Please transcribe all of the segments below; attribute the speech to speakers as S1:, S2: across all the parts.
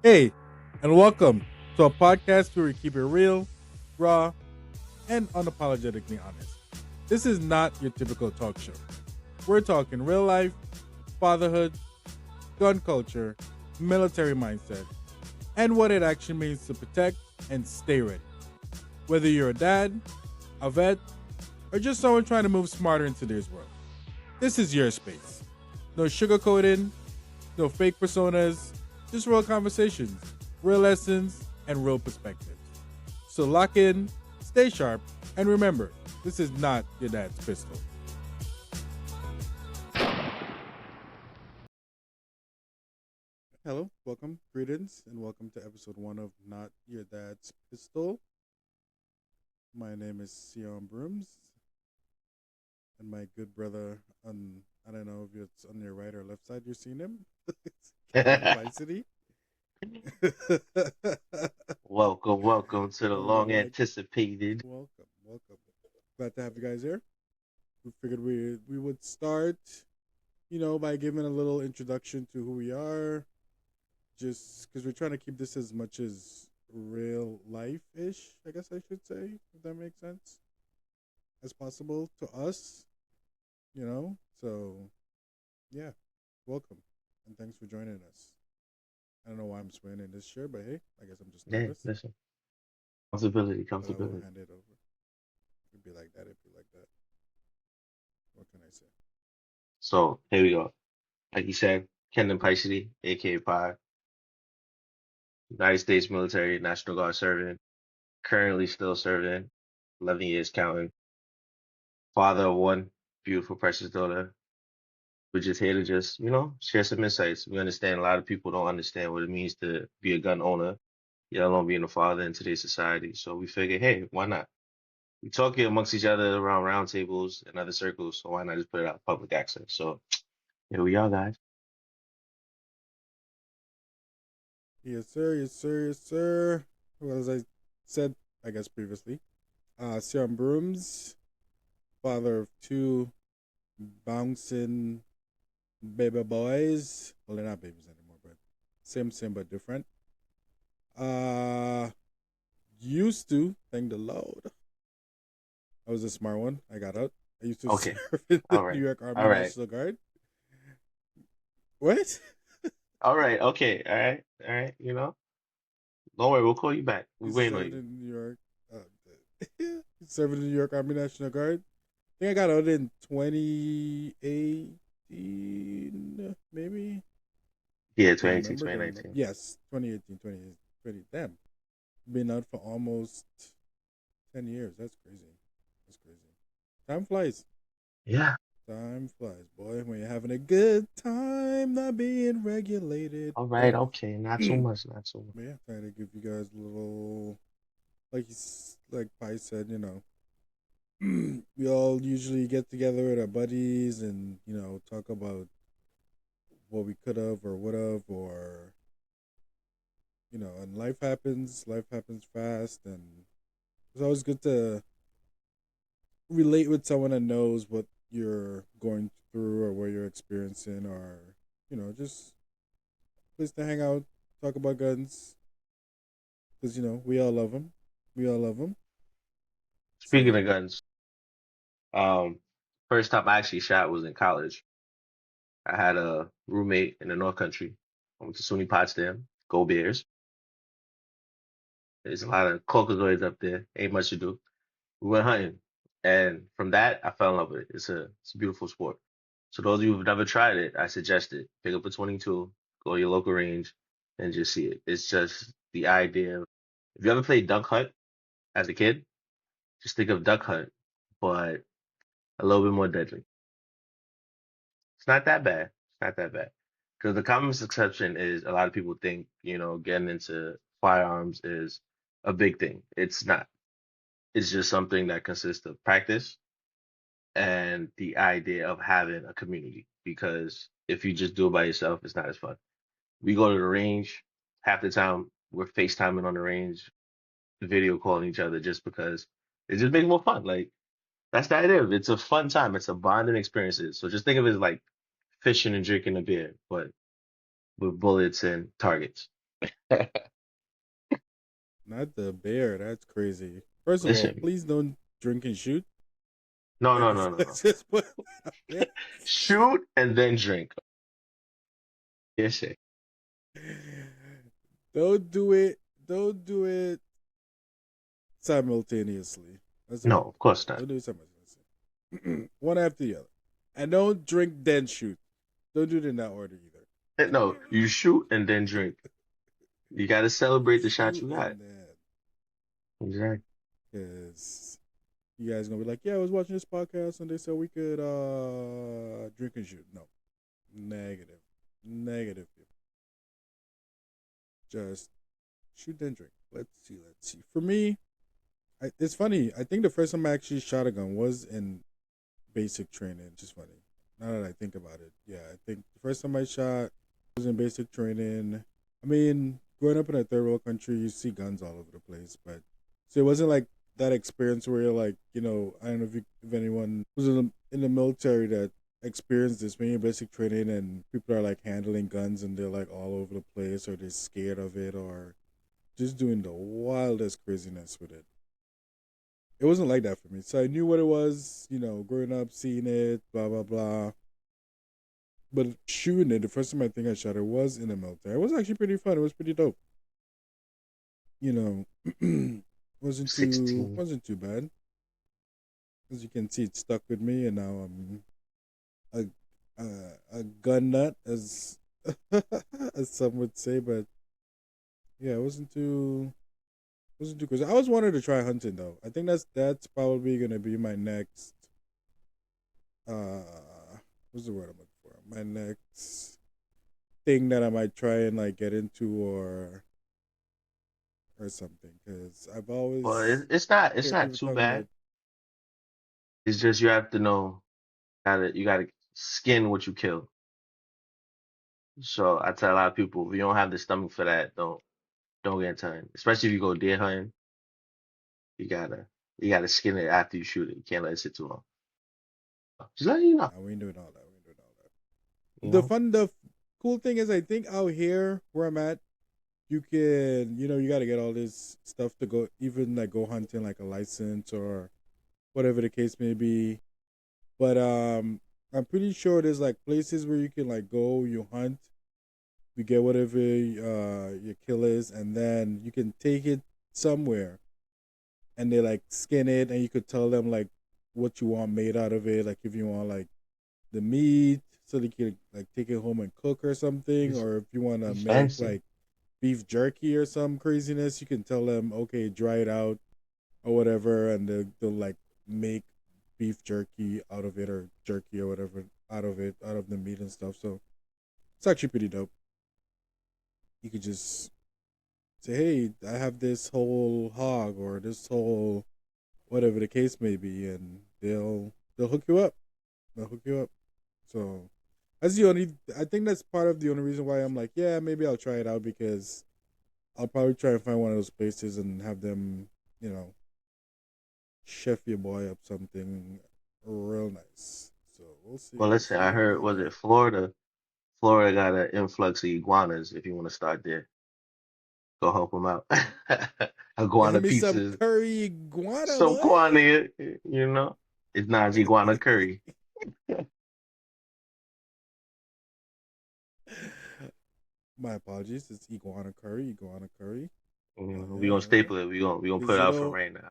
S1: Hey, and welcome to a podcast where we keep it real, raw, and unapologetically honest. This is not your typical talk show. We're talking real life, fatherhood, gun culture, military mindset, and what it actually means to protect and stay ready. Whether you're a dad, a vet, or just someone trying to move smarter in today's world, this is your space. No sugarcoating, no fake personas, just real conversations, real lessons, and real perspectives. So lock in, stay sharp, and remember, this is not your dad's pistol. Hello, welcome, greetings, and welcome to episode one of Not Your Dad's Pistol. My name is Sion Brooms, and my good brother on, I don't know if it's on your right or left side you're seeing him. It's Captain Felicity.
S2: Welcome to the
S1: All
S2: long
S1: right,
S2: anticipated.
S1: welcome. Glad to have you guys here. We figured we would start, by giving a little introduction to who we are, just because we're trying to keep this as much as real life ish, I guess I should say, if that makes sense, as possible to us, you know. So yeah, welcome and thanks for joining us. I don't know why I'm swearing in this shirt, but hey, I guess I'm just
S2: Yeah,
S1: nervous.
S2: listen. Comfortability,
S1: But I will
S2: comfortability.
S1: hand it over. It'd be like that. It'd be like that. What can I say?
S2: So here we go. Like you said, Kendon Piscity, aka Pi, United States military, National Guard serving, currently still serving, 11 years counting. Father of one beautiful, precious daughter. We're just here to share some insights. We understand a lot of people don't understand what it means to be a gun owner, let alone being a father in today's society. So we figured, hey, why not? We talk here amongst each other around round tables and other circles, so why not just put it out public access? So here we are, guys.
S1: Yes, sir. Yes, sir. Yes, sir. Well, as I said, I guess previously, Siam Brooms, father of two bouncing baby boys. Well, they're not babies anymore, but same, but different. Uh, used to, thank the Lord. I was a smart one. I got out. I used to
S2: Okay.
S1: serve in the
S2: All
S1: New
S2: right.
S1: York Army
S2: All right.
S1: National Guard. What?
S2: All right. Okay. All right. All right. Don't worry. We'll call you back. We
S1: He's
S2: waiting on
S1: serving
S2: you.
S1: in New York. He's serving in the New York Army National Guard. I think I got out in 2018, maybe.
S2: Yeah,
S1: Can't
S2: 22,
S1: remember. Don't remember.
S2: 2019.
S1: Yes, 2018, 2020. Damn. Been out for almost 10 years. That's crazy. That's crazy. Time flies.
S2: Yeah.
S1: Time flies, boy. When you're having a good time, not being regulated.
S2: All right.
S1: Anyways.
S2: Okay. Not so much. Not so much.
S1: But yeah, trying to give you guys a little, like Pi said, we all usually get together with our buddies and talk about what we could have or would have, or and life happens fast, and it's always good to relate with someone that knows what you're going through or what you're experiencing, or just place to hang out, talk about guns, because we all love them, we all love them.
S2: Speaking
S1: So
S2: of guns, um, first time I actually shot was in college. I had a roommate in the North Country. I went to SUNY Potsdam. Go Bears. There's a lot of Caucasoids up there. Ain't much to do. We went hunting, and from that, I fell in love with it. It's a beautiful sport. So those of you who've never tried it, I suggest it. Pick up a 22, go to your local range, and just see it. It's just the idea. If you ever played Duck Hunt as a kid, just think of Duck Hunt, but a little bit more deadly. It's not that bad. It's not that bad. Because the common misconception is a lot of people think, getting into firearms is a big thing. It's not. It's just something that consists of practice and the idea of having a community. Because if you just do it by yourself, it's not as fun. We go to the range, half the time we're FaceTiming on the range, video calling each other just because it just makes more fun. Like that's the idea. It's a fun time. It's a bonding experience. So just think of it as like fishing and drinking a beer, but with bullets and targets.
S1: Not the bear. That's crazy. First of all,
S2: Listen,
S1: please don't drink and shoot.
S2: no, no,
S1: Let's,
S2: no, no, no.
S1: let's just put it out there.
S2: Shoot and then drink. Yes, sir.
S1: Don't do it. Don't do it simultaneously. That's the
S2: No,
S1: first
S2: of
S1: thing.
S2: course not.
S1: Don't do it simultaneously. One after the other. And don't drink then shoot. Don't do it in that order either.
S2: No, you shoot and then drink. You got to celebrate the shot
S1: Shoot
S2: you got.
S1: and then,
S2: Exactly.
S1: because you guys gonna be like, yeah, I was watching this podcast and they said we could drink and shoot. No, negative, negative. Just shoot then drink. Let's see. Let's see. For me, it's funny. I think the first time I actually shot a gun was in basic training. Which is funny. Now that I think about it, yeah, I think the first time I shot was in basic training. I mean, growing up in a third world country, you see guns all over the place, but so it wasn't like that experience where you're like, I don't know if anyone was in the military that experienced this when you're in basic training and people are like handling guns and they're like all over the place or they're scared of it or just doing the wildest craziness with it. It wasn't like that for me. So I knew what it was, growing up, seeing it, blah blah blah. But shooting it, the first time I think I shot it was in the military. It was actually pretty fun. It was pretty dope. You know,
S2: Sixteen.
S1: wasn't too bad. As you can see, it stuck with me, and now I'm a gun nut, as as some would say. But yeah, it wasn't too crazy. I always wanted to try hunting though. I think that's probably gonna be my next uh what's the word I'm looking for? My next thing that I might try and like get into or something because I've
S2: Well,
S1: always
S2: it's
S1: hear
S2: not
S1: people
S2: too
S1: talking
S2: bad.
S1: about.
S2: It's just you have to know you gotta skin what you kill. So I tell a lot of people, if you don't have the stomach for that, don't get into hunting. Especially if you go deer hunting, you gotta you gotta skin it after you shoot it. You can't let it sit too long. Just letting you know,
S1: Nah, we ain't doing all that. We ain't doing all
S2: you
S1: that. The
S2: know.
S1: fun, the cool thing is, I think out here where I'm at, you can, you got to get all this stuff to go, even like go hunting, like a license or whatever the case may be. But I'm pretty sure there's like places where you can like go, you hunt, you get whatever your kill is, and then you can take it somewhere and they like skin it, and you could tell them like what you want made out of it, like if you want like the meat so they can like take it home and cook or something,
S2: It's,
S1: or if you want to
S2: it's
S1: make
S2: fancy.
S1: like beef jerky or some craziness, you can tell them okay, dry it out or whatever, and they'll like make beef jerky out of it or jerky or whatever out of it, out of the meat and stuff. So it's actually pretty dope. You could just say, hey, I have this whole hog or this whole whatever the case may be, and they'll hook you up. They'll hook you up. So that's the only. I think that's part of the only reason why I'm like, yeah, maybe I'll try it out because I'll probably try and find one of those places and have them, you know, chef your boy up something real nice. So we'll see.
S2: Well,
S1: We'll
S2: listen, I
S1: see.
S2: heard,
S1: But
S2: was it Florida? Florida got an influx of iguanas. If you want to start there, go help them out.
S1: give
S2: Iguana
S1: me some
S2: pizzas,
S1: curry iguana,
S2: some
S1: boy.
S2: quantity, you know. It's not it's iguana curry.
S1: My apologies. It's iguana curry. Iguana curry. Oh
S2: We gonna
S1: yeah,
S2: staple it. We gonna put
S1: because
S2: it out for right now.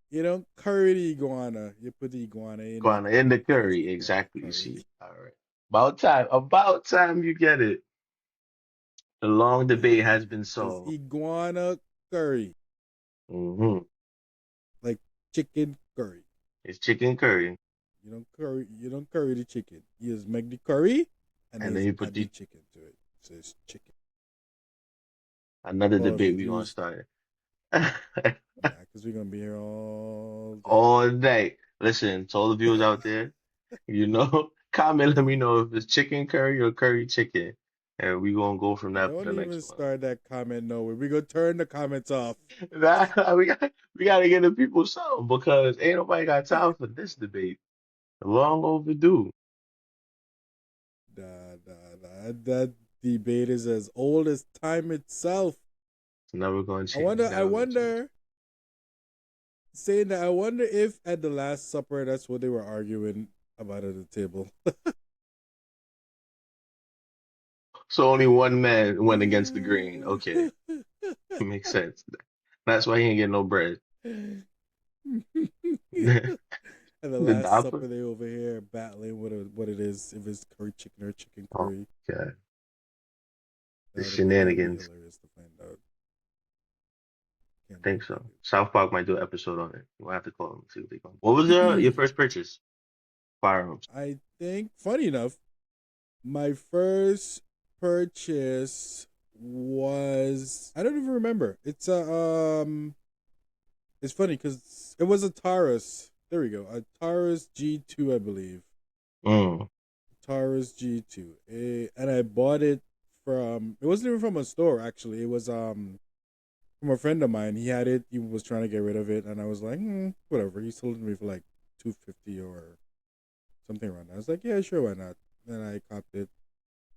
S1: you don't curry the iguana. You put the iguana in the
S2: Iguana in the
S1: curry. That's
S2: curry,
S1: iguana
S2: exactly. You
S1: curry.
S2: see, all right. About time. About time you get it. The long debate has been
S1: It's
S2: solved.
S1: iguana curry,
S2: Hmm.
S1: like chicken curry.
S2: It's chicken curry,
S1: You don't curry. You don't curry the chicken. You just make the curry, and
S2: and
S1: then
S2: then
S1: just
S2: you put
S1: add the
S2: the
S1: chicken to it. So it's chicken.
S2: another
S1: All they
S2: debate we
S1: do
S2: gonna
S1: is
S2: start.
S1: nah, because we're gonna be here all day.
S2: All day. Listen, to all the viewers out there, comment, let me know if it's chicken curry or curry chicken. And we gonna go from that for
S1: Don't
S2: the next
S1: even
S2: one.
S1: start that comment nowhere. We gonna turn the comments off.
S2: We gotta get the people something because ain't nobody got time for this debate. Long overdue.
S1: Nah, nah, nah. That debate is as old as time itself.
S2: It's never going to
S1: I
S2: change.
S1: wonder. I
S2: Never going to change.
S1: wonder. Saying that, I wonder if at the Last Supper that's what they were arguing about at the table.
S2: So only one man went against the grain. Okay, makes sense. That's why he ain't getting no bread.
S1: At the
S2: The
S1: Last
S2: Dapper.
S1: Supper, they over here battling what it is, if it's curry chicken or chicken
S2: Oh,
S1: curry.
S2: God. The
S1: That would be
S2: shenanigans.
S1: hilarious to find out.
S2: I
S1: Can't
S2: think
S1: believe
S2: so. South Park might do an episode on it. We'll have to call them and see what they call. What was your
S1: it.
S2: first purchase? Firearms.
S1: I think, funny enough, my first purchase was, I don't even remember. It's funny because it was a Taurus. There we go, a Taurus G2, I believe.
S2: Mm.
S1: Taurus G2, and I bought it from. It wasn't even from a store actually. It was from a friend of mine. He had it. He was trying to get rid of it, and I was like, whatever. He sold it to me for like 250 or something around that. I was like, yeah, sure, why not? Then I copped it.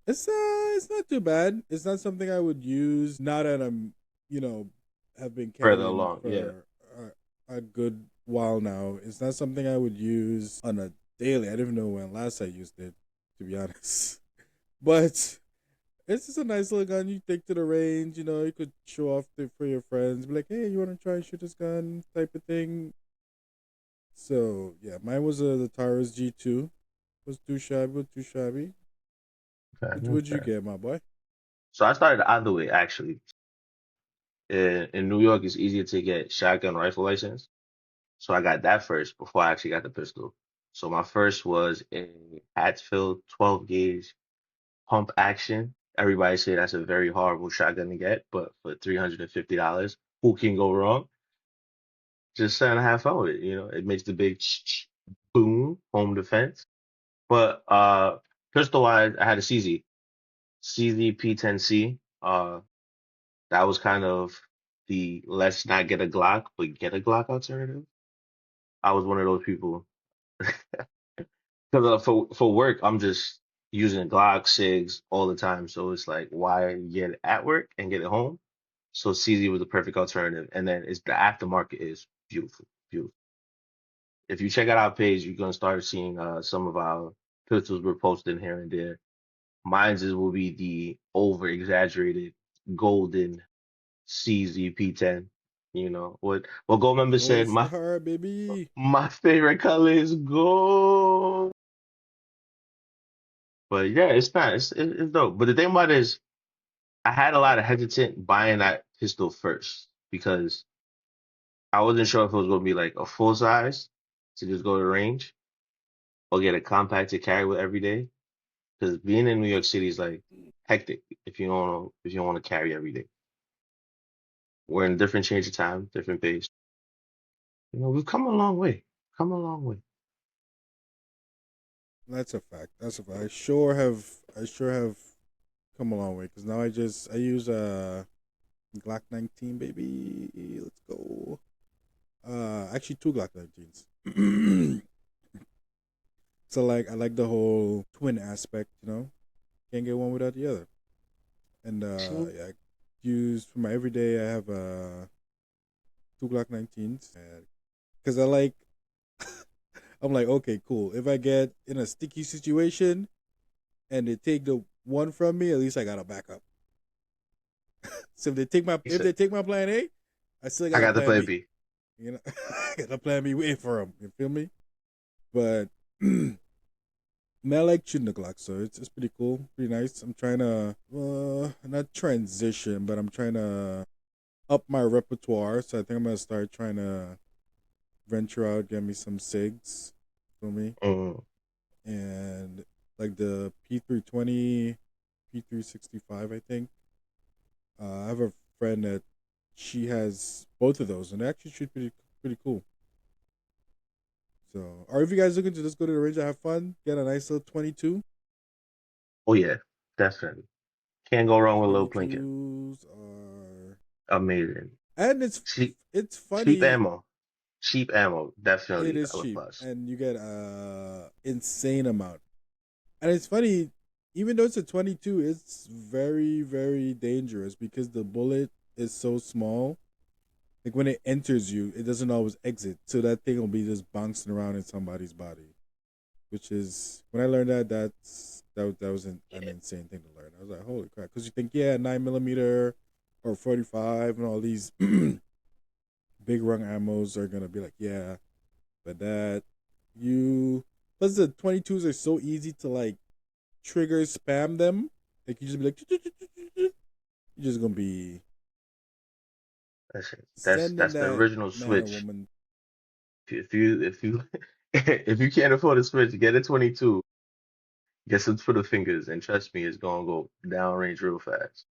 S1: It's not too bad. It's not something I would use. Now that I'm, you know, have been
S2: Further
S1: carrying
S2: along, yeah.
S1: for a good while now. It's not something I would use on a daily. I don't even know when last I used it, to be honest. But it's just a nice little gun you take to the range. You know, you could show off it for your friends. Be like, hey, you want to try and shoot this gun type of thing. So yeah, mine was the Taurus G2. Was too shabby. Was too shabby.
S2: Okay,
S1: Which would you
S2: okay.
S1: get, my boy?
S2: So I started the other way actually. In New York, it's easier to get shotgun rifle license. So I got that first before I actually got the pistol. So my first was a Hatfield 12 gauge pump action. Everybody say that's a very horrible shotgun to get, but for $350, who can go wrong? Just and have fun with it. You know, it makes the big boom, home defense. But pistol wise, I had a CZ, CZ P10C. That was kind of the let's not get a Glock, but get a Glock alternative. I was one of those people because for work, I'm just using Glock, SIGs all the time. So it's like, why get it at work and get it home? So CZ was the perfect alternative. And then it's the aftermarket is beautiful, beautiful. If you check out our page, you're gonna start seeing some of our pistols we're posting here and there. Mine's will be the over exaggerated golden CZP10. You know what Gold member said,
S1: Gold star, baby.
S2: my favorite color is gold. But yeah, it's not. It's dope. But the thing about it is, I had a lot of hesitant buying that pistol first because I wasn't sure if it was going to be like a full size to just go to range or get a compact to carry with every day. Because being in New York City is like hectic if you don't want to carry every day. We're in a different change of time, different pace. You know, we've come a long way. Come a long way.
S1: That's a fact. That's a fact. I sure have come a long way because now I use a Glock 19, baby. Let's go. Actually, two Glock 19s. So like, I like the whole twin aspect. You know, can't get one without the other. And
S2: See?
S1: yeah, I use for my everyday. I have two Glock 19s because I like. I'm like, okay, cool. If I get in a sticky situation and they take the one from me, at least I got a backup. So
S2: He
S1: if
S2: said,
S1: they take my plan A, I still
S2: I
S1: got a
S2: got the
S1: plan
S2: plan
S1: B.
S2: B.
S1: You know, I got a plan B waiting for them. You feel me? But man, I like shooting the Glock, so it's pretty cool, pretty nice. I'm trying to not transition, but I'm trying to up my repertoire. So I think I'm gonna start trying to venture out, get me some SIGs for me,
S2: Mm.
S1: and like the P320, P365, I think. I have a friend that she has both of those, and they actually shoot pretty cool. So, or if you guys looking to just go to the range and have fun, get a nice little 22.
S2: Oh yeah, definitely. Can't go wrong with a little plinking.
S1: 22s are,
S2: Amazing.
S1: and
S2: Cheap,
S1: it's
S2: cheap
S1: funny.
S2: ammo. Cheap ammo.
S1: It
S2: Definitely
S1: is
S2: a
S1: cheap,
S2: plus.
S1: and you get a insane amount. And it's funny, even though it's a 22, it's very, very dangerous because the bullet is so small. Like when it enters you, it doesn't always exit. So that thing will be just bouncing around in somebody's body. Which is when I learned that, that was an
S2: Yeah,
S1: insane thing to learn. I was like, holy crap! Because you think, yeah, 9 millimeter or 45 and all these big rung ammos are gonna be like, yeah, but that you plus the 22s are so easy to like trigger spam them. Like you just be like, you're just gonna be
S2: that's it.
S1: sending
S2: That's the
S1: that
S2: original
S1: man or
S2: switch.
S1: woman.
S2: If you if you can't afford a switch, get a 22. Get some Twitter fingers, and trust me, it's gonna go downrange real fast.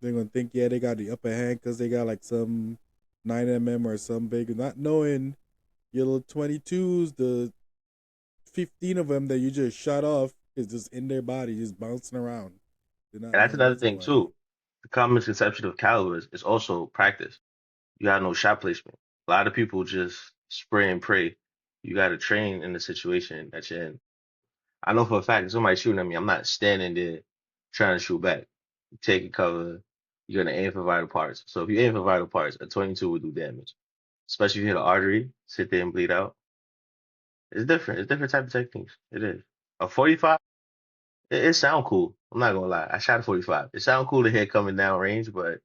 S1: They're gonna think, yeah, they got the upper hand because they got like some 9 mm or some big, not knowing your little 22s, the 15 of them that you just shot off is just in their body, just bouncing around. They're not
S2: And that's
S1: laying
S2: another
S1: down
S2: thing
S1: somebody.
S2: too. The common misconception of calibers is also practice. You got no shot placement. A lot of people just spray and pray. You got to train in the situation that you're in. I know for a fact if somebody's shooting at me, I'm not standing there trying to shoot back. Taking cover, you're gonna aim for vital parts. So if you aim for vital parts, a 22 will do damage. Especially if you hit an artery, sit there and bleed out. It's different. It's different type of techniques. It is. A 45, it sound cool. I'm not gonna lie. I shot a 45. It sound cool to hit coming down range, but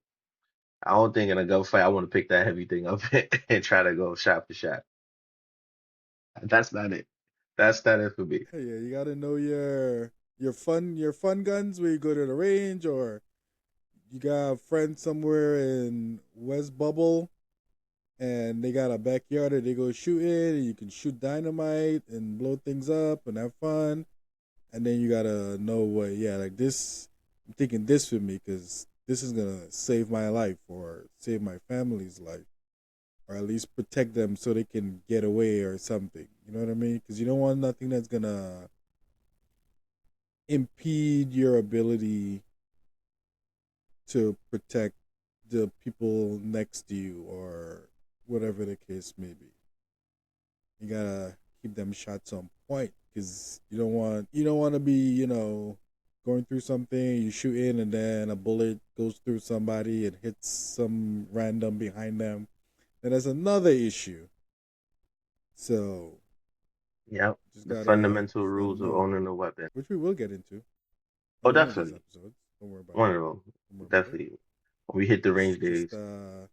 S2: I don't think in a gunfight I want to pick that heavy thing up and try to go shot for shot. That's not it. That's not it for me.
S1: Hey, yeah, you gotta know your fun guns where you go to the range, or you got a friend somewhere in West Bubble and they got a backyard that they go shooting and you can shoot dynamite and blow things up and have fun. And then you gotta know what, yeah, like this, I'm thinking this for me because this is gonna save my life or save my family's life or at least protect them so they can get away or something. You know what I mean? Because you don't want nothing that's gonna impede your ability to protect the people next to you or whatever the case may be. You gotta keep them shots on point because you don't want to be going through something, you shoot in and then a bullet goes through somebody and hits some random behind them. Then that's another issue. So
S2: Yep.
S1: just
S2: The
S1: gotta
S2: fundamental
S1: just gotta
S2: rules of
S1: know,
S2: owning a weapon.
S1: which we will get into
S2: Oh,
S1: in one of these
S2: definitely.
S1: episodes. Don't worry about
S2: One
S1: it.
S2: of them.
S1: Don't worry about it.
S2: Definitely. When we hit the
S1: This
S2: range
S1: is just
S2: days.
S1: uh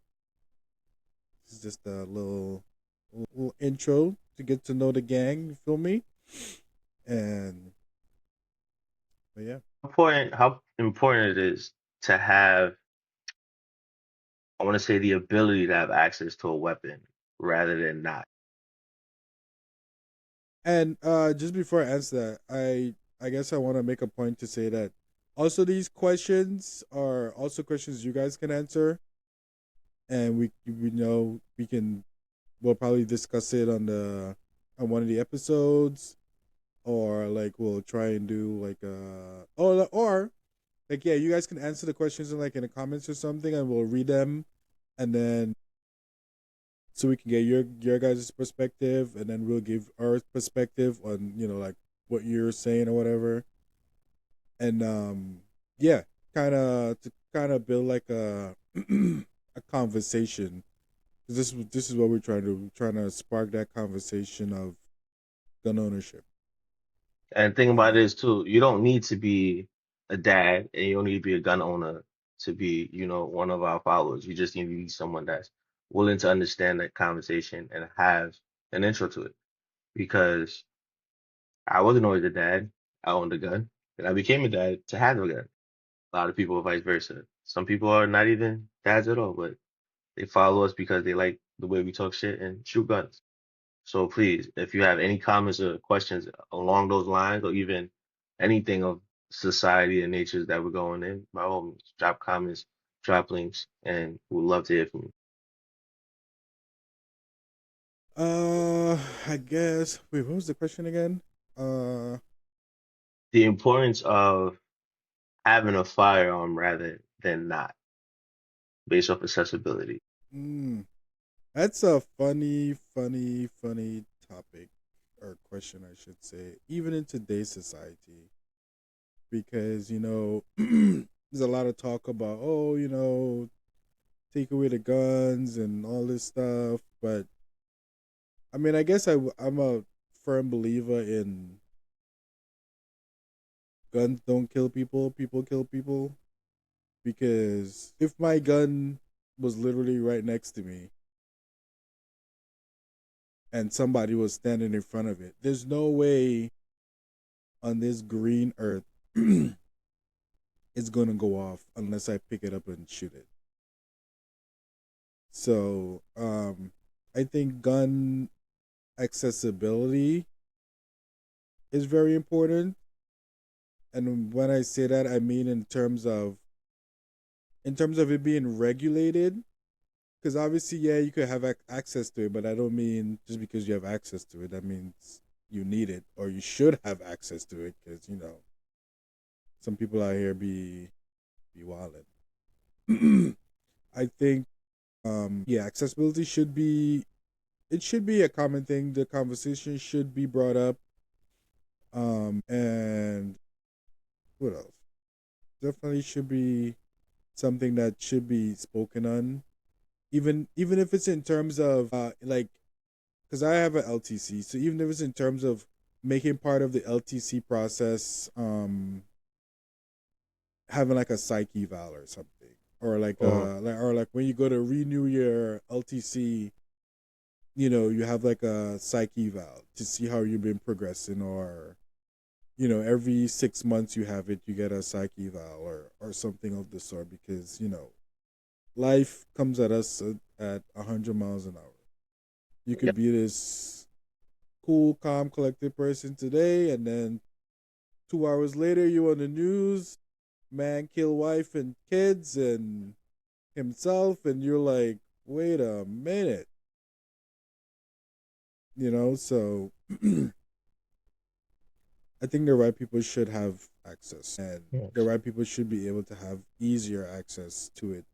S1: this is just a little intro to get to know the gang. You feel me? And but yeah.
S2: How important it is to have, I want to say, the ability to have access to a weapon rather than not.
S1: And just before I answer that, I guess I want to make a point to say that also these questions are also questions you guys can answer, and we know we'll probably discuss it on one of the episodes, or like we'll try and do like or like yeah, you guys can answer the questions in the comments or something, and we'll read them, and then so we can get your guys' perspective, and then we'll give our perspective on like what you're saying or whatever, and yeah, kind of build like a a conversation. 'Cause this is what we're trying to spark that conversation of gun ownership.
S2: And the thing about it
S1: Um,
S2: is too, you don't need to be a dad and you don't need to be a gun owner to be, one of our followers. You just need to be someone that's willing to understand that conversation and have an intro to it. Because I wasn't always a dad. I owned a gun. And I became a dad to have a gun. A lot of people are vice versa. Some people are not even dads at all, but they follow us because they like the way we talk shit and shoot guns. So please, if you have any comments or questions along those lines, or even anything of society and natures that we're going in, by all means, drop comments, drop links, and we'd love to hear from you.
S1: I guess. Wait, what was the question again? Uh,
S2: The importance of having a firearm rather than not, based off accessibility.
S1: mm, that's a funny topic or question, I should say, even in today's society, because there's a lot of talk about, oh, take away the guns and all this stuff. But I mean, I guess I'm a firm believer in guns don't kill people, people kill people. Because if my gun was literally right next to me and somebody was standing in front of it, there's no way on this green earth it's going to go off unless I pick it up and shoot it. So, I think gun accessibility is very important. And when I say that, I mean in terms of it being regulated. Because obviously, yeah, you could have access to it, but I don't mean just because you have access to it, that means you need it or you should have access to it. Because some people out here be wilding. I think, yeah, accessibility should be a common thing. The conversation should be brought up. And what else? Definitely should be something that should be spoken on, even if it's in terms of like, because I have an LTC, so even if it's in terms of making part of the LTC process, having like a psych eval or something, or
S2: Mhm.
S1: like when you go to renew your LTC, you have like a psych eval to see how you've been progressing, or every 6 months you have it, you get a psych eval or something of the sort, because life comes at us at 100 miles an hour. You
S2: Yeah.
S1: could be this cool, calm, collected person today, and then 2 hours later, you on the news, man kill wife and kids and himself, and you're like, wait a minute, So I think the right people should have access, and the
S2: Yes.
S1: right people should be able to have easier access to it.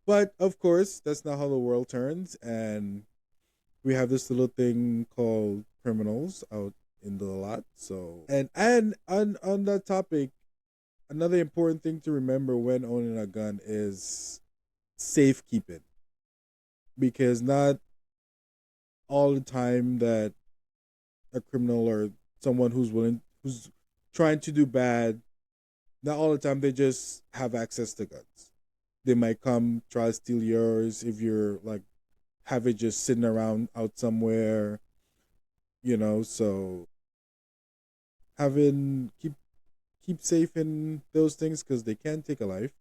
S1: But of course, that's not how the world turns, and we have this little thing called criminals out in the lot. So, and on that topic, another important thing to remember when owning a gun is safekeeping, because not all the time that a criminal or someone who's trying to do bad, not all the time they just have access to guns. They might come try to steal yours if you're like have it just sitting around out somewhere, So having keep safe in those things, because they can take a life,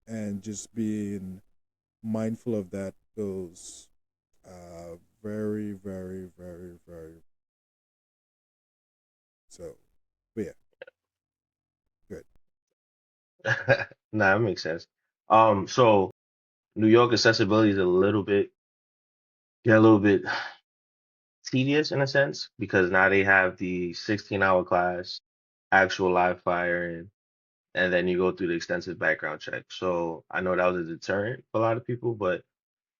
S1: and just being mindful of that goes very, very, very, very. So, but yeah, good.
S2: Nah, that makes sense. So New York accessibility is a little bit tedious in a sense because now they have the 16-hour class, actual live firing, and then you go through the extensive background check. So I know that was a deterrent for a lot of people, but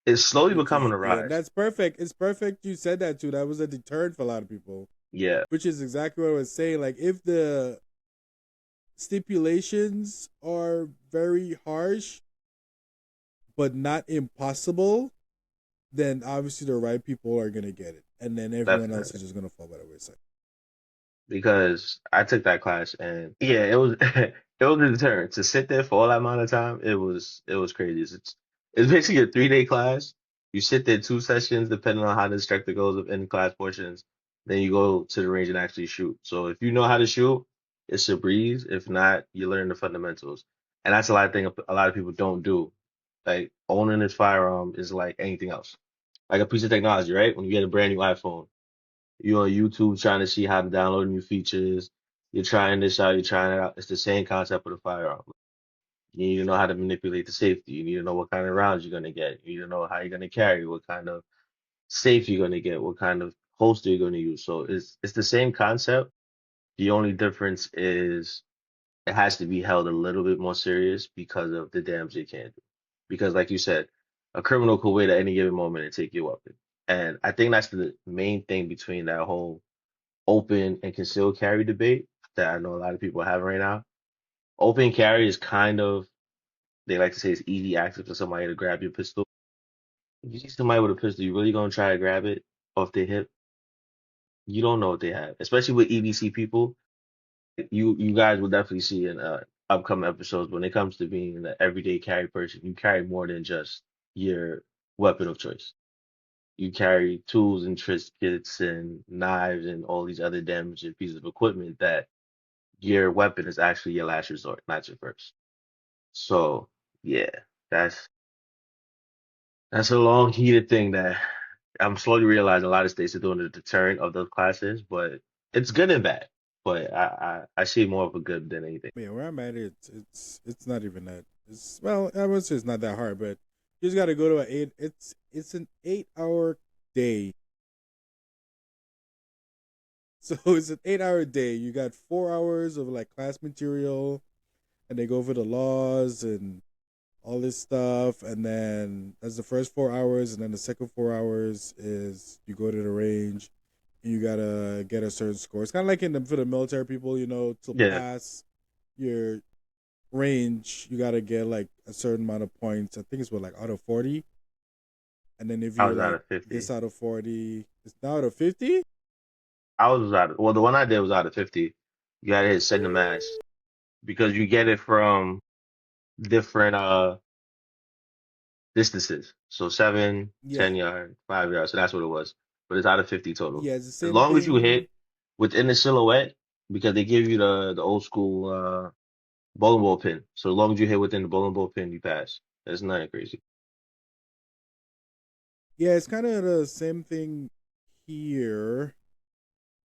S2: it's slowly becoming a
S1: Yeah,
S2: rise.
S1: that's perfect. It's perfect. You said that too. That was a deterrent for a lot of people,
S2: Yeah,
S1: which is exactly what I was saying. Like, if the stipulations are very harsh but not impossible, then obviously the right people are gonna get it, and then everyone else
S2: definitely.
S1: is just gonna fall by the wayside.
S2: Because I took that class and yeah, it was it was a deterrent to sit there for all that amount of time. It was crazy. It's basically a 3-day class. You sit there 2 sessions, depending on how the instructor goes of in class portions. Then you go to the range and actually shoot. So if you know how to shoot, it's a breeze. If not, you learn the fundamentals, and that's a lot of people don't do. Like owning this firearm is like anything else, like a piece of technology, right? When you get a brand new iPhone. You're on YouTube trying to see how to download new features. You're trying this out, you're trying it out. It's the same concept with a firearm. You need to know how to manipulate the safety. You need to know what kind of rounds you're going to get. You need to know how you're going to carry, what kind of safe you're going to get, what kind of holster you're going to use. So it's the same concept. The only difference is it has to be held a little bit more serious because of the damage it can do. Because like you said, a criminal could wait at any given moment and take your weapon. And I think that's the main thing between that whole open and concealed carry debate that I know a lot of people are having right now. Open carry is kind of, they like to say it's easy access for somebody to grab your pistol. If you see somebody with a pistol, you really gonna try to grab it off their hip? You don't know what they have, especially with EBC people. You guys will definitely see in upcoming episodes when it comes to being an everyday carry person, you carry more than just your weapon of choice. You carry tools and trinkets and knives and all these other damaging pieces of equipment that your weapon is actually your last resort, not your first. So yeah, that's that's a long heated thing that I'm slowly realizing a lot of states are doing the deterrent of those classes, but it's good and bad. But I see more of a good than anything.
S1: Yeah, where I'm at, it's not even that. It's well, I would say it's not that hard, but you just got to go to an eight. It's an 8 hour day, so it's an 8 hour day. You got 4 hours of like class material, and they go over the laws and all this stuff, and then that's the first 4 hours, and then the second 4 hours is you go to the range, and you gotta get a certain score. It's kind of like in the for the military people, to
S2: Yeah,
S1: pass your range, you gotta get like a certain amount of points. I think it's what like out of 40, and then if
S2: I
S1: you're
S2: was out
S1: like
S2: of
S1: this
S2: 50.
S1: out of 40, it's now out of 50.
S2: I was out of, well, the one I did was out of 50. You gotta hit send the mass because you get it from different distances. So 7,
S1: Yeah,
S2: 10 yard, 5 yard. So that's what it was. But it's out of 50 total.
S1: yeah, it's the
S2: As
S1: same
S2: long as you
S1: thing.
S2: hit within the silhouette, because they give you the old school bowling ball pin. So as long as you hit within the bowling ball pin, you pass. That's nothing crazy.
S1: Yeah, it's kind of the same thing here.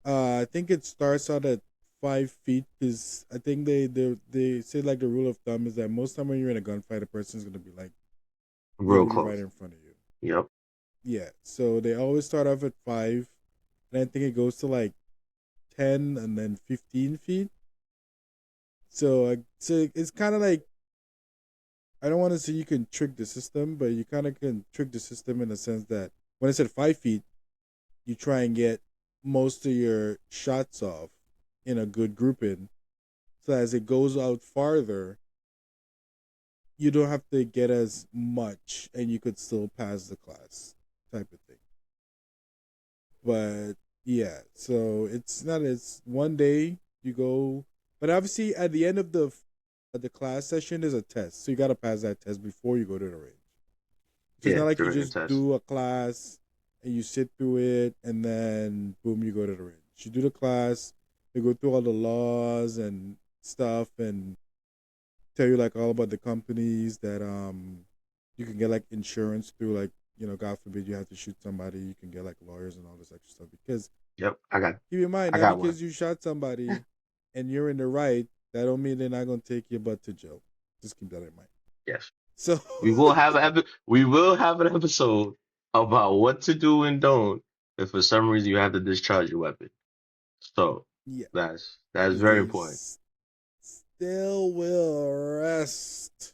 S1: I think it starts out at 5 feet because I think they say like the rule of thumb is that most time when you're in a gunfight, a person's gonna be like
S2: Real
S1: literally right
S2: close.
S1: in front of you.
S2: Yep.
S1: Yeah, so they always start off at 5, and I think it goes to like 10 and then 15 feet. So it's kind of like, I don't want to say you can trick the system, but you kind of can trick the system in the sense that when I said 5 feet, you try and get most of your shots off in a good grouping. So as it goes out farther, you don't have to get as much, and you could still pass the class, type of thing. But yeah, so it's not as one day you go, but obviously at the end of the class session, there's a test, so you got to pass that test before you go to the range. So it's
S2: Yeah,
S1: not like you
S2: during the
S1: just
S2: test.
S1: do a class and you sit through it and then boom, you go to the range. You do the class, they go through all the laws and stuff and tell you like all about the companies that you can get like insurance through, like, God forbid you have to shoot somebody, you can get like lawyers and all this extra stuff. Because
S2: Yep.
S1: keep in mind,
S2: I
S1: not
S2: got one.
S1: because you shot somebody and you're in the right, that don't mean they're not gonna take your butt to jail. Just keep that in mind.
S2: Yes.
S1: So
S2: We will have an episode about what to do and don't if for some reason you have to discharge your weapon. So
S1: yeah,
S2: that's
S1: because
S2: very
S1: they
S2: important.
S1: still will arrest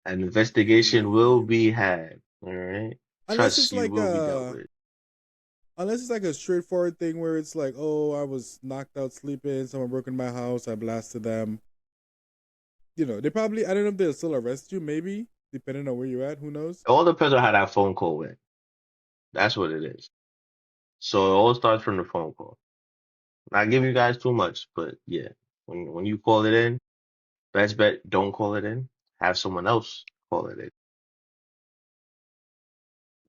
S2: An investigation will
S1: you.
S2: be had. All right.
S1: Unless it's
S2: Trust you
S1: like
S2: will be dealt
S1: a
S2: with.
S1: unless it's like a straightforward thing where it's like, oh, I was knocked out sleeping, someone broke in my house, I blasted them. They probably, I don't know if they'll still arrest you, maybe, depending on where you're at, who knows?
S2: It all depends on how that phone call went. That's what it is. So it all starts from the phone call. Not giving you guys too much, but yeah, when you call it in, best bet don't call it in. Have someone else call it in.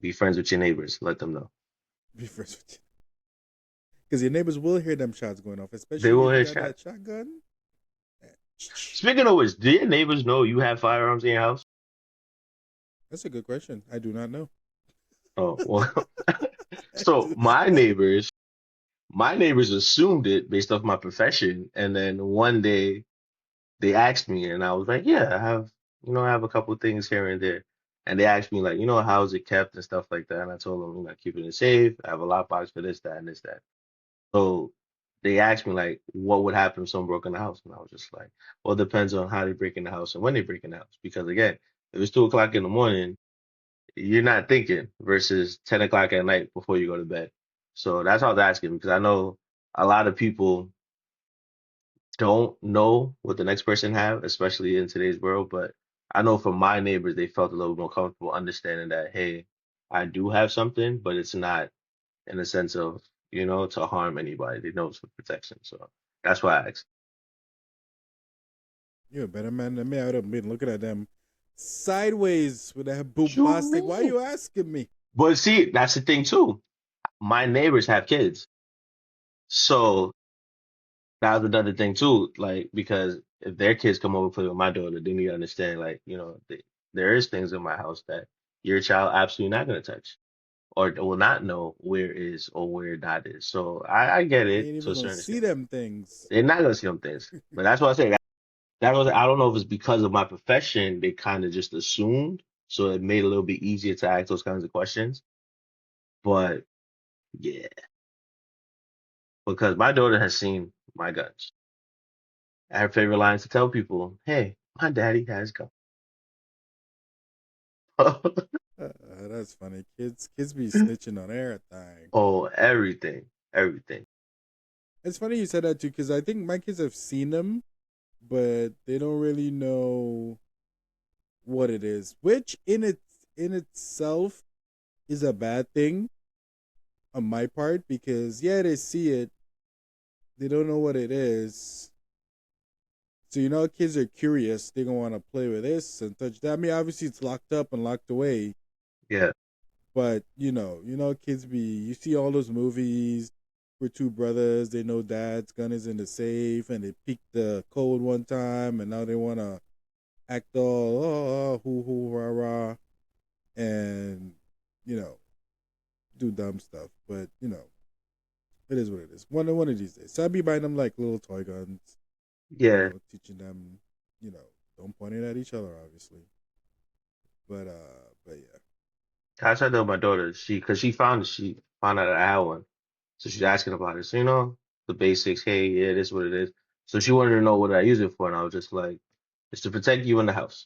S2: Be friends with your neighbors. Let them know.
S1: Be first with you. Because your neighbors will hear them shots going off,
S2: They
S1: especially
S2: will
S1: if you
S2: hear
S1: got
S2: chat.
S1: that shotgun.
S2: Speaking of which, do your neighbors know you have firearms in your house?
S1: That's a good question. I do not know.
S2: Oh, well.
S1: I
S2: So
S1: do not know.
S2: my neighbors assumed it based off my profession, and then one day they asked me, and I was like, "Yeah, I have a couple things here and there." And they asked me like, how's it kept and stuff like that, and I told them, keeping it safe. I have a lockbox for this, that, and this, that. So they asked me like, what would happen if someone broke in the house, and I was just like, well, it depends on how they break in the house and when they break in the house, because again, if it's 2 o'clock in the morning. you're not thinking versus 10 o'clock at night before you go to bed. So that's why I was asking because I know a lot of people don't know what the next person have, especially in today's world. But I know from my neighbors, they felt a little more comfortable understanding that, hey, I do have something, but it's not in the sense of, to harm anybody. They know it's for protection. So that's why I asked.
S1: You're a better man than me. I would have been looking at them sideways with that
S2: What you
S1: bombastic. Why are
S2: mean?
S1: you asking me?
S2: But see, that's the thing too. My neighbors have kids. So that was another thing too. Like, because if their kids come over play with my daughter, they need to understand, like, there is things in my house that your child absolutely not going to touch or will not know where is or where not is. So I get
S1: They
S2: it
S1: ain't
S2: to
S1: even
S2: a
S1: gonna
S2: certain
S1: see
S2: extent.
S1: them things.
S2: They're not going to see them things. But that's what I say. That was, I don't know if it's because of my profession, they kind of just assumed. So it made it a little bit easier to ask those kinds of questions. But yeah, because my daughter has seen my guns. Her favorite line is to tell people, hey, my daddy has guns.
S1: That's funny. Kids be snitching on everything.
S2: Oh, everything, everything.
S1: It's funny you said that too, because I think my kids have seen them, but they don't really know what it is, which in itself is a bad thing on my part because yeah, they see it, they don't know what it is. So kids are curious. They're gonna want to play with this and touch that. I mean, obviously it's locked up and locked away,
S2: Yeah,
S1: but kids be. You see all those movies where two brothers, they know dad's gun is in the safe, and they peeked the code one time, and now they wanna act all hoo hoo rah rah, and you know do dumb stuff. But it is what it is. One of these days. So I'd be buying them like little toy guns,
S2: yeah.
S1: teaching them, don't point it at each other, obviously. But yeah.
S2: I tried to tell my daughter, because she found out I had one. So she's asking about it. So, the basics, hey, yeah, this is what it is. So she wanted to know what I use it for, and I was just like, it's to protect you in the house.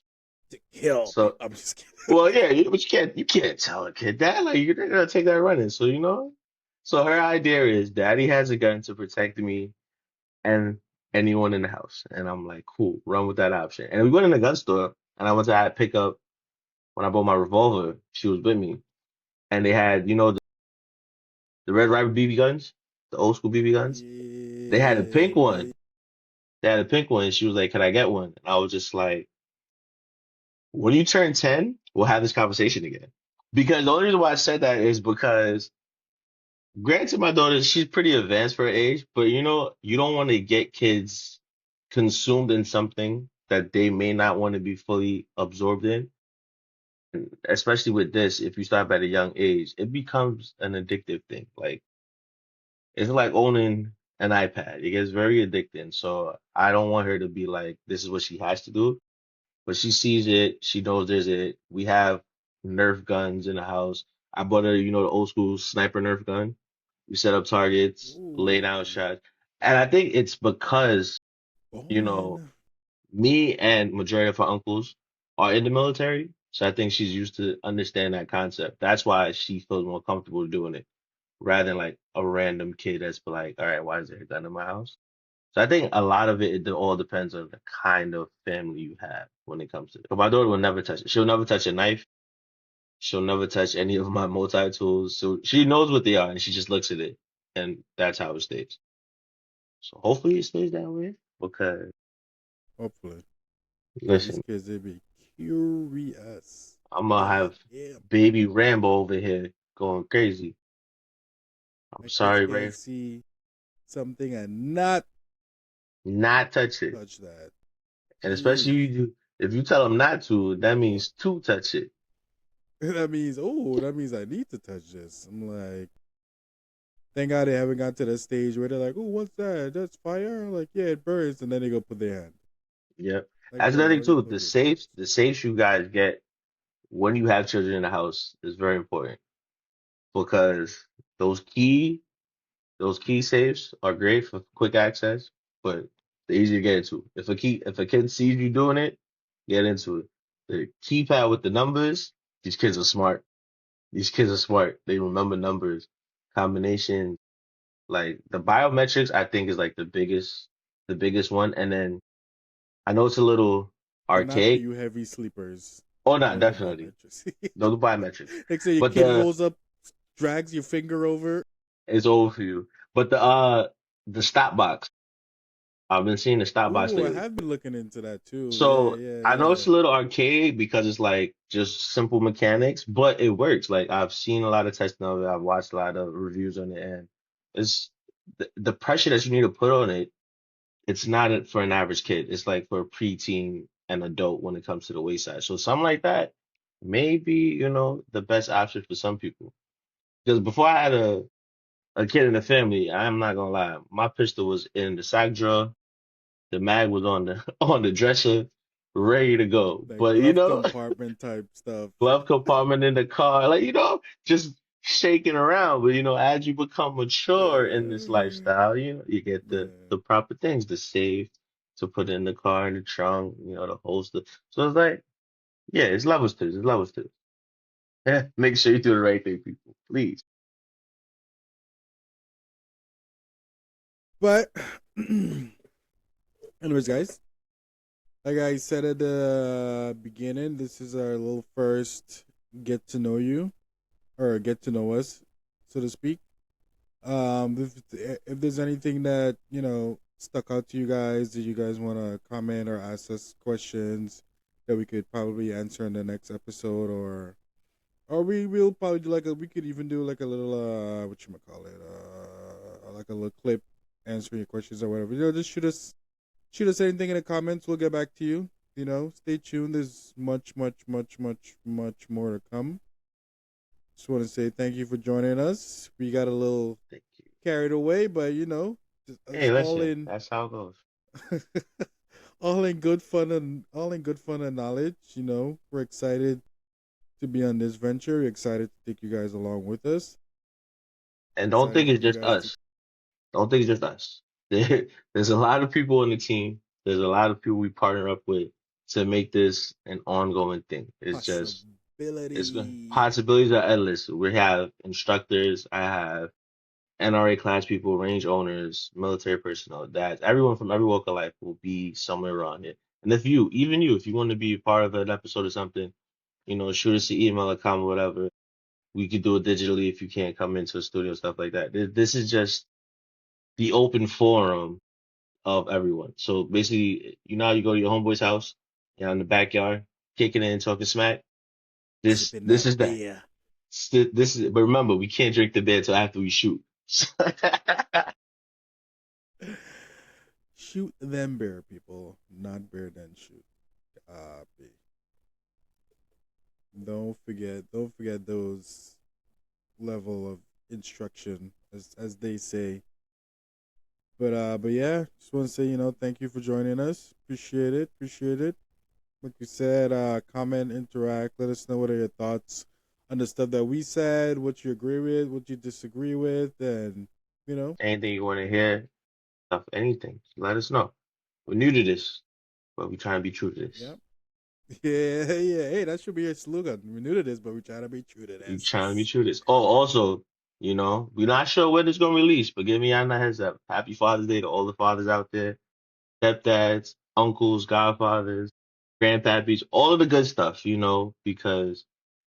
S1: To kill
S2: So,
S1: people. I'm just kidding.
S2: well, yeah, but you can't tell a kid that. Like, you're not gonna take that running. So, so her idea is daddy has a gun to protect me and anyone in the house. And I'm like, cool, run with that option. And we went in the gun store, and I went to pick up when I bought my revolver. She was with me, and they had, the Red Ryder BB guns, the old school BB guns. They had a pink
S1: Yeah.
S2: one. They had a pink one. And she was like, "Can I get one?" And I was just like, "When you turn 10, we'll have this conversation again." Because the only reason why I said that is because, granted, my daughter, she's pretty advanced for her age, but you don't want to get kids consumed in something that they may not want to be fully absorbed in. Especially with this, if you start at a young age, it becomes an addictive thing. Like, it's like owning an iPad. It gets very addicting. So I don't want her to be like, this is what she has to do. But she sees it. She knows there's it. We have Nerf guns in the house. I bought her, the old school sniper Nerf gun. We set up targets, lay down
S1: Ooh.
S2: shots. And I think it's because, you know,
S1: Bowman.
S2: me and majority of her uncles are in the military. So I think she's used to understand that concept. That's why she feels more comfortable doing it rather than like a random kid that's like, all right, why is there a gun in my house? So I think a lot of it all depends on the kind of family you have when it comes to it. But my daughter will never touch it. She'll never touch a knife. She'll never touch any of my multi tools. So she knows what they are and she just looks at it. And that's how it stays. So hopefully it stays that way because
S1: Hopefully. Yeah, these
S2: listen,
S1: kids, they be curious.
S2: I'm gonna
S1: Yeah,
S2: have
S1: yeah.
S2: baby Rambo over here going crazy. I'm
S1: My kids
S2: sorry,
S1: can't
S2: Ray.
S1: see something and not
S2: Not touch it.
S1: touch that.
S2: And especially
S1: Jeez.
S2: if you tell them not to, that
S1: Oh.
S2: means to touch it.
S1: That means I need to touch this. I'm like, thank God they haven't got to the stage where they're like, oh, what's that? That's fire? Like, yeah, it burns. And then they go put their hand.
S2: Yep.
S1: Like,
S2: That's
S1: bro,
S2: another
S1: I
S2: thing
S1: already
S2: too.
S1: told you it burns.
S2: The safes you guys get when you have children in the house is very important because those key those key safes are great for quick access, but they're easy to get into. If a kid sees you doing it, get into it. The keypad with the numbers, These kids are smart. These kids are smart. They remember numbers, combinations. Like the biometrics, I think is like the biggest one. And then I know it's a little
S1: But not for
S2: archaic.
S1: you heavy sleepers.
S2: Oh, no,
S1: No, no
S2: definitely.
S1: biometrics.
S2: No, the biometrics.
S1: Like so your
S2: But
S1: kid rolls up, drags your finger over.
S2: it's over for you. But the stop box. I've been seeing the stop box
S1: Ooh, I
S2: lately.
S1: have been looking into that too. Yeah,
S2: So
S1: yeah,
S2: I know
S1: yeah.
S2: it's a little archaic because it's like just simple mechanics, but it works. Like I've seen a lot of testing of it. I've watched a lot of reviews on it, and it's the pressure that you need to put on it. It's not for an average kid. It's like for a preteen and adult when it comes to the waist size. So something like that, maybe, the best option for some people. Because before I had a kid in the family, I'm not gonna lie, my pistol was in the sock drawer. The mag was on the on the dresser, ready to go.
S1: Like
S2: But
S1: glove compartment type stuff.
S2: glove compartment in the car, like just shaking around. But as you become mature in this lifestyle, you get
S1: Yeah.
S2: the proper things, the safe to put in the car, in the trunk, the holster. So it's like, yeah, it's levels to this. It's levels to this. Yeah, make sure you do the right thing, people, please.
S1: But anyways, guys, like I said at the beginning, this is our little first get to know you or get to know us, so to speak. If there's anything that stuck out to you guys, that you guys want to comment or ask us questions that we could probably answer in the next episode, or we will probably do we could even do like a little what you call it like a little clip answering your questions or whatever. Just shoot us anything in the comments. We'll get back to you. Stay tuned. There's much, much, much, much, much more to come. Just want to say thank you for joining us. We got a little
S2: Thank you.
S1: carried away, but just,
S2: Hey,
S1: it's all
S2: listen,
S1: in
S2: that's how it goes.
S1: all in good fun and knowledge. We're excited to be on this venture. We're excited to take you guys along with us.
S2: And don't
S1: Excited
S2: think
S1: for
S2: it's
S1: you
S2: just
S1: guys to
S2: us. Don't think it's just us. There's a lot of people on the team. There's a lot of people we partner up with to make this an ongoing thing. It's been
S1: possibility.
S2: possibilities are endless. We have instructors. I have NRA class people, range owners, military personnel, dads, everyone from every walk of life will be somewhere around here. And even you, if you want to be a part of an episode or something, shoot us an email or comment, whatever. We could do it digitally if you can't come into a studio, stuff like that. This is just the open forum of everyone. So basically, how you go to your homeboy's house, in the backyard, kicking it and talking smack. This
S1: Sipping
S2: this
S1: that
S2: is that.
S1: beer.
S2: This is, but remember, we can't drink the beer till after we shoot.
S1: Shoot them bear people, not bear then shoot. Copy. Don't forget those level of instruction, as they say. But yeah, just want to say thank you for joining us. Appreciate it. Appreciate it. Like we said, comment, interact. Let us know what are your thoughts on the stuff that we said, what you agree with, what you disagree with, and you know,
S2: Anything you want to hear, stuff, anything, let us know. We're new to this, but we try and be true to this.
S1: yeah, yeah, yeah. Hey, that should be a slogan. We're new to this, but we try to be true to
S2: We trying to be
S1: this.
S2: true to this. Oh, also, we're not sure when it's gonna release, but give me a heads up. Happy Father's Day to all the fathers out there, stepdads, uncles, godfathers, grandpappies, all of the good stuff, because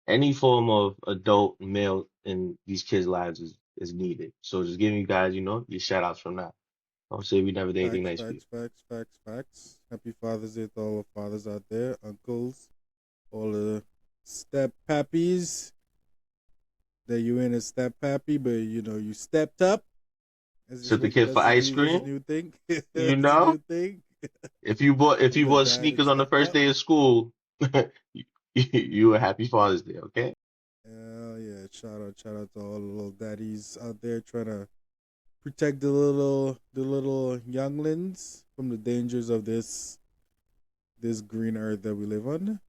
S2: any form of adult male in these kids' lives is needed. So just giving you guys, your shout outs from now. Don't say we never did anything
S1: Facts,
S2: nice for you.
S1: facts, facts, facts, facts. Happy Father's Day to all the fathers out there, uncles, all the step pappies. That you ain't a step pappy, but you stepped up. That's
S2: So
S1: just
S2: the
S1: what
S2: kid for
S1: that's the
S2: ice
S1: new that's the
S2: cream,
S1: new thing.
S2: you
S1: That's the
S2: know,
S1: new thing.
S2: if you
S1: The
S2: bought
S1: dad that
S2: sneakers on the
S1: stepped
S2: first
S1: up.
S2: day of school, you a happy Father's Day, okay?
S1: Hell yeah! Shout out to all the little daddies out there trying to protect the little younglings from the dangers of this green earth that we live on.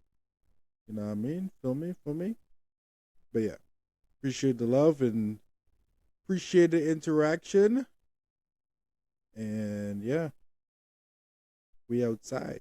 S1: You know what I mean? Feel me. But yeah, appreciate the love and appreciate the interaction. And yeah, we outside.